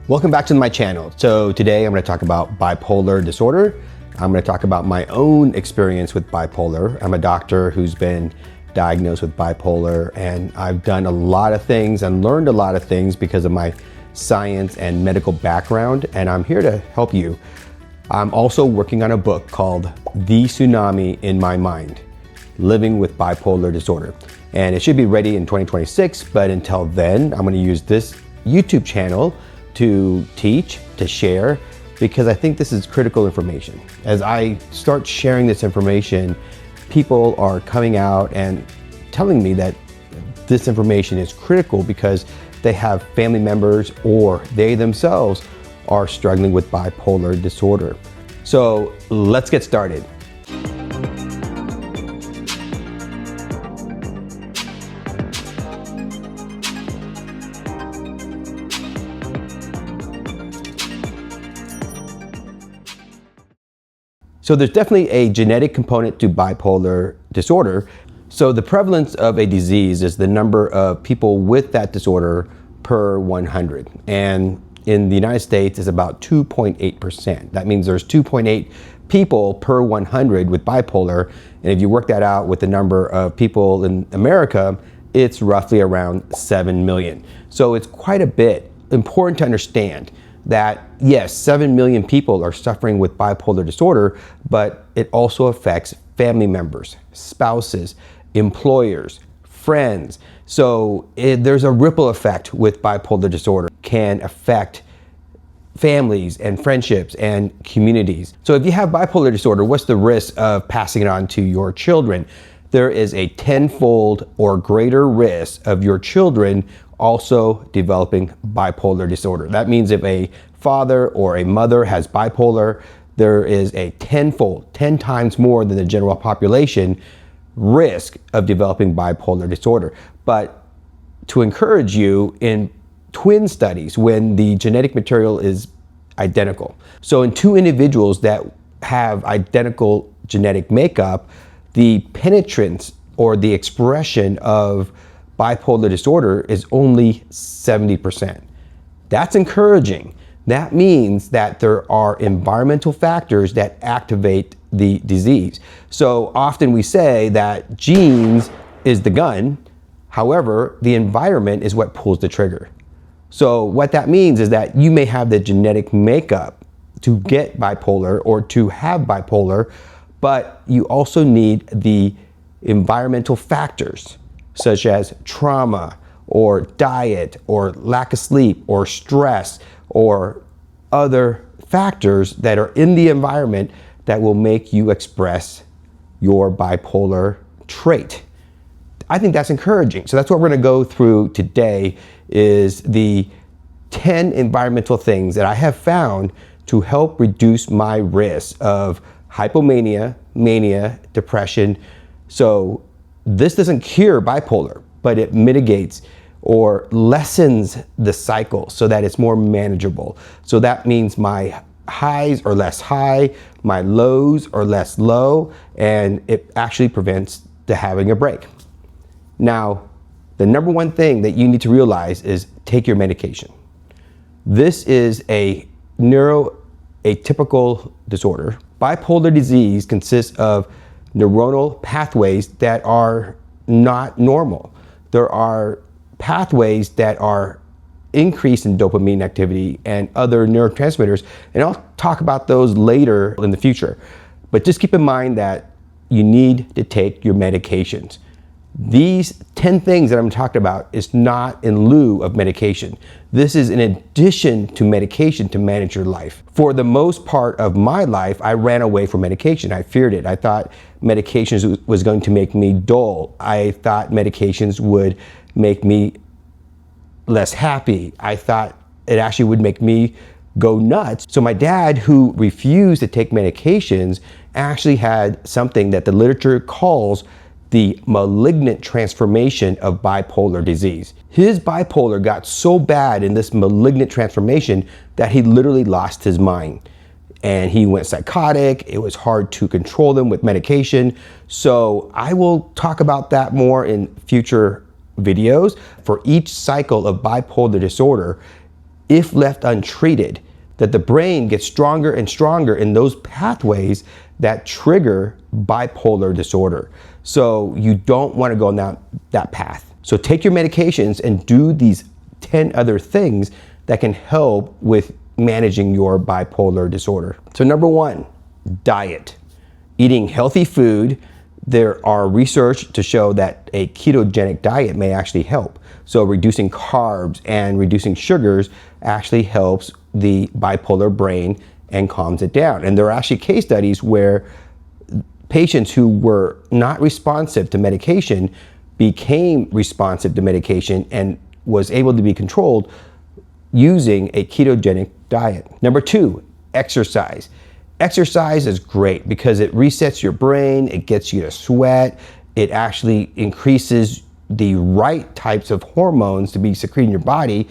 Welcome back to my channel. So today I'm going to talk about bipolar disorder. I'm going to talk about my own experience with bipolar. I'm a doctor who's been diagnosed with bipolar, and I've done a lot of things and learned a lot of things because of my science and medical background, and I'm here to help you. I'm also working on a book called The Tsunami in My Mind, Living with Bipolar Disorder. And it should be ready in 2026, but until then, I'm going to use this YouTube channel to teach, to share, because I think this is critical information. As I start sharing this information, people are coming out and telling me that this information is critical because they have family members or they themselves are struggling with bipolar disorder. So let's get started. So there's definitely a genetic component to bipolar disorder. So the prevalence of a disease is the number of people with that disorder per 100. And in the United States is about 2.8%. That means there's 2.8 people per 100 with bipolar. And if you work that out with the number of people in America, it's roughly around 7 million. So it's quite a bit. Important to understand that yes, 7 million people are suffering with bipolar disorder, but it also affects family members, spouses, employers, friends. So there's a ripple effect with bipolar disorder, can affect families and friendships and communities. So if you have bipolar disorder, what's the risk of passing it on to your children? There is a 10-fold or greater risk of your children also developing bipolar disorder. That means if a father or a mother has bipolar, there is a 10-fold, 10 times more than the general population risk of developing bipolar disorder. But to encourage you, in twin studies, when the genetic material is identical, so in two individuals that have identical genetic makeup, the penetrance or the expression of bipolar disorder is only 70%. That's encouraging. That means that there are environmental factors that activate the disease. So often we say that genes is the gun, however, the environment is what pulls the trigger. So what that means is that you may have the genetic makeup to get bipolar or to have bipolar, but you also need the environmental factors such as trauma or diet or lack of sleep or stress or other factors that are in the environment that will make you express your bipolar trait. I think that's encouraging. So that's what we're going to go through today, is the 10 environmental things that I have found to help reduce my risk of hypomania, mania, depression. So this doesn't cure bipolar, but it mitigates or lessens the cycle so that it's more manageable. So that means my highs are less high, my lows are less low, and it actually prevents the having a break. Now, the number one thing that you need to realize is take your medication. This is a neuroatypical disorder. Bipolar disease consists of neuronal pathways that are not normal. There are pathways that are increased in dopamine activity and other neurotransmitters, and I'll talk about those later in the future. But just keep in mind that you need to take your medications. These 10 things that I'm talking about is not in lieu of medication. This is in addition to medication to manage your life. For the most part of my life, I ran away from medication. I feared it. I thought medications was going to make me dull. I thought medications would make me less happy. I thought it actually would make me go nuts. So my dad, who refused to take medications, actually had something that the literature calls the malignant transformation of bipolar disease. His bipolar got so bad in this malignant transformation that he literally lost his mind. And he went psychotic. It was hard to control them with medication. So I will talk about that more in future videos. For each cycle of bipolar disorder, if left untreated, that the brain gets stronger and stronger in those pathways that trigger bipolar disorder. So you don't want to go down that path. So take your medications and do these 10 other things that can help with managing your bipolar disorder. So number 1, diet. Eating healthy food. There are research to show that a ketogenic diet may actually help. So reducing carbs and reducing sugars actually helps the bipolar brain and calms it down. And there are actually case studies where patients who were not responsive to medication became responsive to medication and was able to be controlled using a ketogenic diet. Number 2, exercise. Exercise is great because it resets your brain, it gets you to sweat, it actually increases the right types of hormones to be secreted in your body,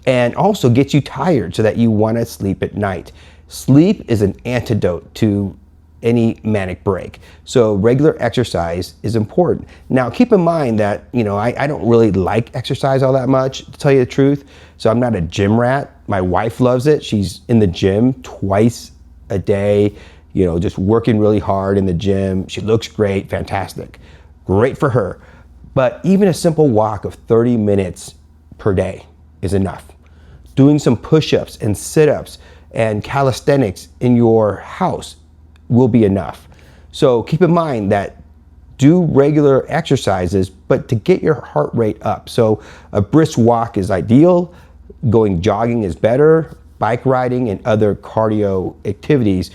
and also gets you tired so that you want to sleep at night. Sleep is an antidote to any manic break. So regular exercise is important. Now keep in mind that, I don't really like exercise all that much, to tell you the truth. So I'm not a gym rat. My wife loves it. She's in the gym twice a day, just working really hard in the gym. She looks great, fantastic. Great for her. But even a simple walk of 30 minutes per day is enough. Doing some push-ups and sit-ups and calisthenics in your house will be enough. So keep in mind that do regular exercises, but to get your heart rate up. So a brisk walk is ideal, going jogging is better, bike riding and other cardio activities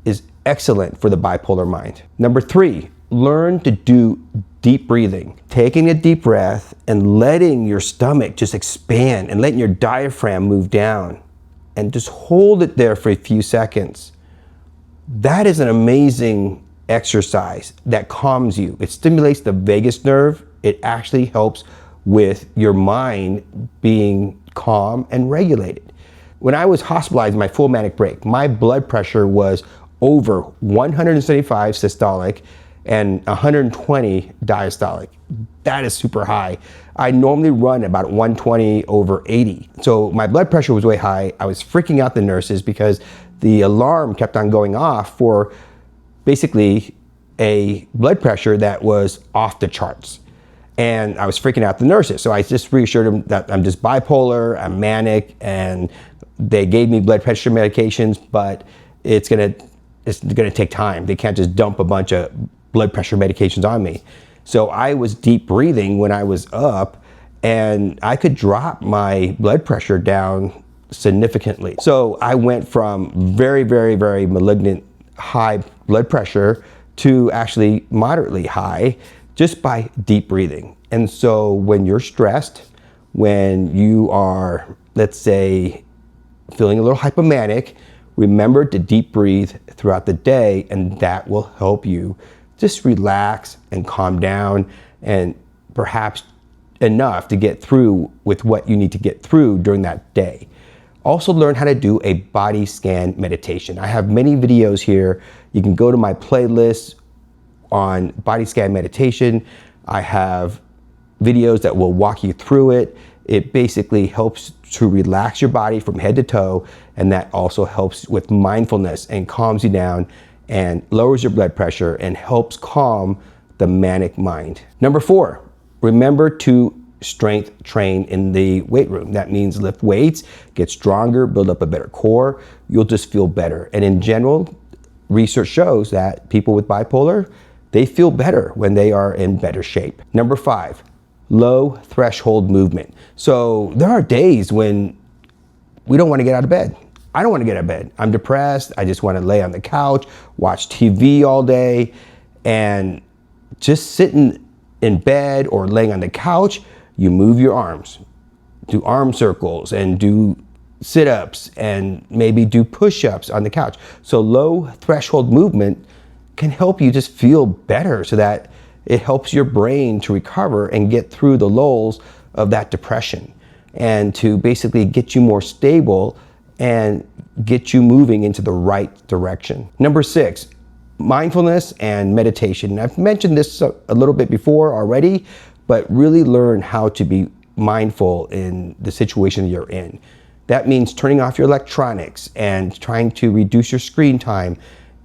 is excellent for the bipolar mind. Number 3, learn to do deep breathing. Taking a deep breath and letting your stomach just expand and letting your diaphragm move down and just hold it there for a few seconds. That is an amazing exercise that calms you. It stimulates the vagus nerve. It actually helps with your mind being calm and regulated. When I was hospitalized in my full manic break, my blood pressure was over 175 systolic and 120 diastolic. That is super high. I normally run about 120 over 80. So my blood pressure was way high. I was freaking out the nurses because the alarm kept on going off for basically a blood pressure that was off the charts. And I was freaking out the nurses. So I just reassured them that I'm just bipolar, I'm manic, and they gave me blood pressure medications, but it's gonna take time. They can't just dump a bunch of blood pressure medications on me. So I was deep breathing when I was up, and I could drop my blood pressure down significantly. So I went from very, very, very malignant high blood pressure to actually moderately high just by deep breathing. And so when you're stressed, when you are, let's say, feeling a little hypomanic, remember to deep breathe throughout the day, and that will help you just relax and calm down, and perhaps enough to get through with what you need to get through during that day. Also learn how to do a body scan meditation. I have many videos here. You can go to my playlist on body scan meditation. I have videos that will walk you through it. It basically helps to relax your body from head to toe, and that also helps with mindfulness and calms you down and lowers your blood pressure and helps calm the manic mind. Number 4, remember to strength train in the weight room. That means lift weights, get stronger, build up a better core. You'll just feel better. And in general, research shows that people with bipolar, they feel better when they are in better shape. Number 5, low threshold movement. So there are days when we don't want to get out of bed. I don't want to get out of bed. I'm depressed. I just want to lay on the couch, watch TV all day, and just sitting in bed or laying on the couch, you move your arms, do arm circles and do sit-ups and maybe do push-ups on the couch. So low threshold movement can help you just feel better so that it helps your brain to recover and get through the lulls of that depression and to basically get you more stable and get you moving into the right direction. Number 6, mindfulness and meditation. I've mentioned this a little bit before already, but really learn how to be mindful in the situation you're in. That means turning off your electronics and trying to reduce your screen time,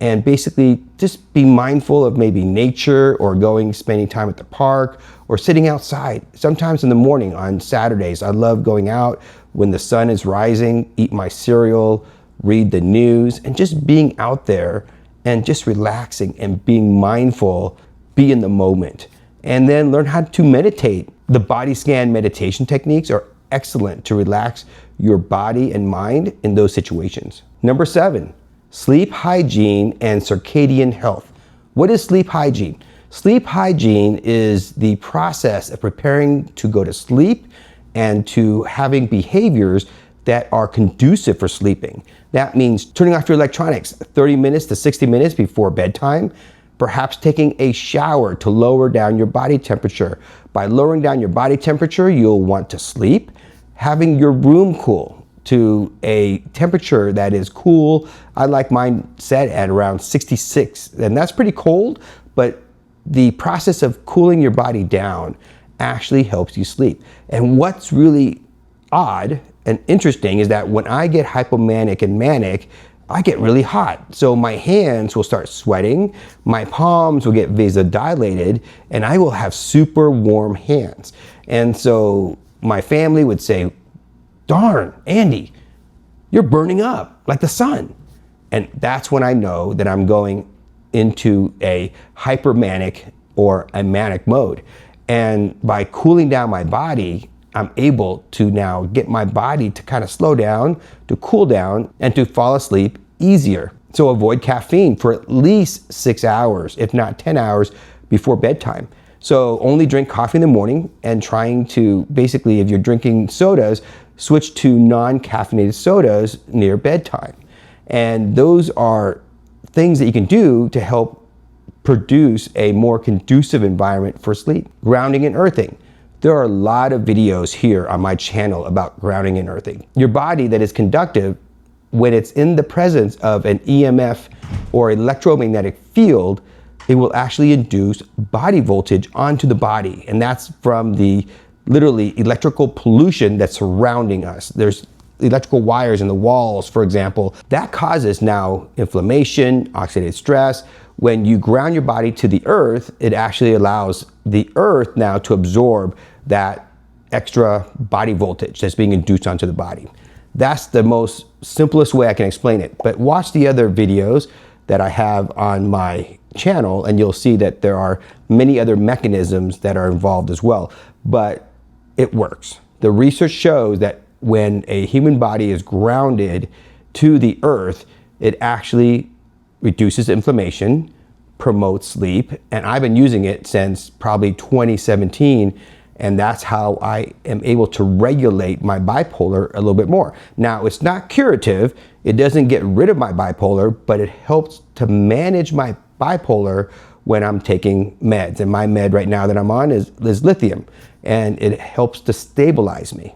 and basically just be mindful of maybe nature, or spending time at the park, or sitting outside. Sometimes in the morning on Saturdays, I love going out when the sun is rising, eat my cereal, read the news, and just being out there and just relaxing and being mindful, be in the moment. And then learn how to meditate. The body scan meditation techniques are excellent to relax your body and mind in those situations. Number 7, sleep hygiene and circadian health. What is sleep hygiene? Sleep hygiene is the process of preparing to go to sleep and to having behaviors that are conducive for sleeping. That means turning off your electronics 30 minutes to 60 minutes before bedtime, perhaps taking a shower to lower down your body temperature. By lowering down your body temperature, you'll want to sleep. Having your room cool to a temperature that is cool. I like mine set at around 66, and that's pretty cold, but the process of cooling your body down actually helps you sleep. And what's really odd and interesting is that when I get hypomanic and manic, I get really hot. So my hands will start sweating, my palms will get vasodilated, and I will have super warm hands. And so my family would say, "Darn, Andy, you're burning up like the sun." And that's when I know that I'm going into a hypermanic or a manic mode. And by cooling down my body, I'm able to now get my body to kind of slow down, to cool down, and to fall asleep easier. So avoid caffeine for at least 6 hours, if not 10 hours before bedtime. So only drink coffee in the morning, and trying to basically, if you're drinking sodas, switch to non-caffeinated sodas near bedtime. And those are things that you can do to help produce a more conducive environment for sleep. Grounding and earthing. There are a lot of videos here on my channel about grounding and earthing. Your body that is conductive, when it's in the presence of an EMF or electromagnetic field, it will actually induce body voltage onto the body. And that's from the literally electrical pollution that's surrounding us. There's electrical wires in the walls, for example. That causes now inflammation, oxidative stress. When you ground your body to the earth, it actually allows the earth now to absorb that extra body voltage that's being induced onto the body. That's the most simplest way I can explain it. But watch the other videos that I have on my channel, and you'll see that there are many other mechanisms that are involved as well. But it works. The research shows that when a human body is grounded to the earth, it actually reduces inflammation, promotes sleep, and I've been using it since probably 2017, and that's how I am able to regulate my bipolar a little bit more. Now, it's not curative, it doesn't get rid of my bipolar, but it helps to manage my bipolar when I'm taking meds. And my med right now that I'm on is lithium, and it helps to stabilize me.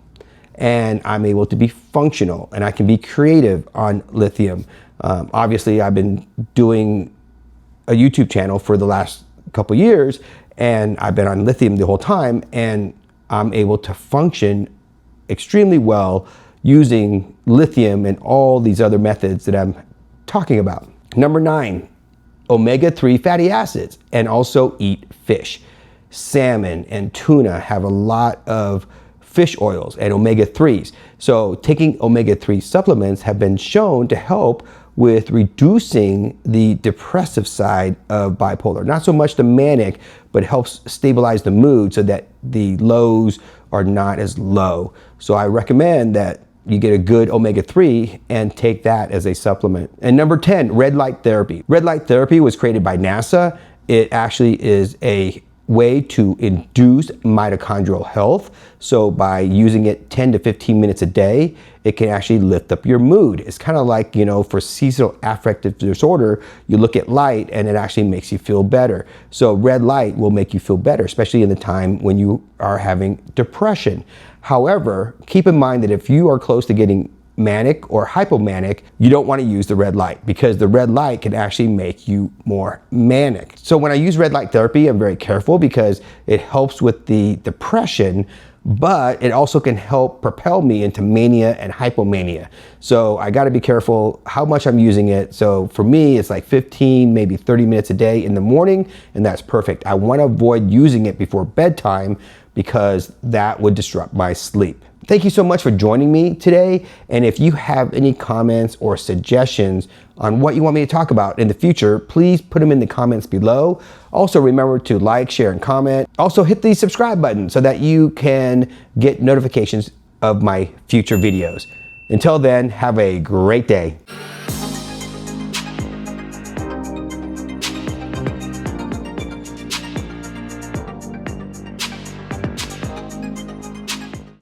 And I'm able to be functional, and I can be creative on lithium. Obviously, I've been doing a YouTube channel for the last couple years, and I've been on lithium the whole time, and I'm able to function extremely well using lithium and all these other methods that I'm talking about. Number 9, omega-3 fatty acids, and also eat fish. Salmon and tuna have a lot of fish oils and omega-3s. So taking omega-3 supplements have been shown to help with reducing the depressive side of bipolar. Not so much the manic, but helps stabilize the mood so that the lows are not as low. So I recommend that you get a good omega-3 and take that as a supplement. And number 10, red light therapy. Red light therapy was created by NASA. It actually is a way to induce mitochondrial health. So by using it 10 to 15 minutes a day, it can actually lift up your mood. It's kind of like, for seasonal affective disorder, you look at light and it actually makes you feel better. So red light will make you feel better, especially in the time when you are having depression. However, keep in mind that if you are close to getting manic or hypomanic, you don't want to use the red light, because the red light can actually make you more manic. So when I use red light therapy, I'm very careful because it helps with the depression, but it also can help propel me into mania and hypomania. So I gotta be careful how much I'm using it. So for me, it's like 15, maybe 30 minutes a day in the morning, and that's perfect. I wanna avoid using it before bedtime because that would disrupt my sleep. Thank you so much for joining me today. And if you have any comments or suggestions on what you want me to talk about in the future, please put them in the comments below. Also remember to like, share, and comment. Also hit the subscribe button so that you can get notifications of my future videos. Until then, have a great day.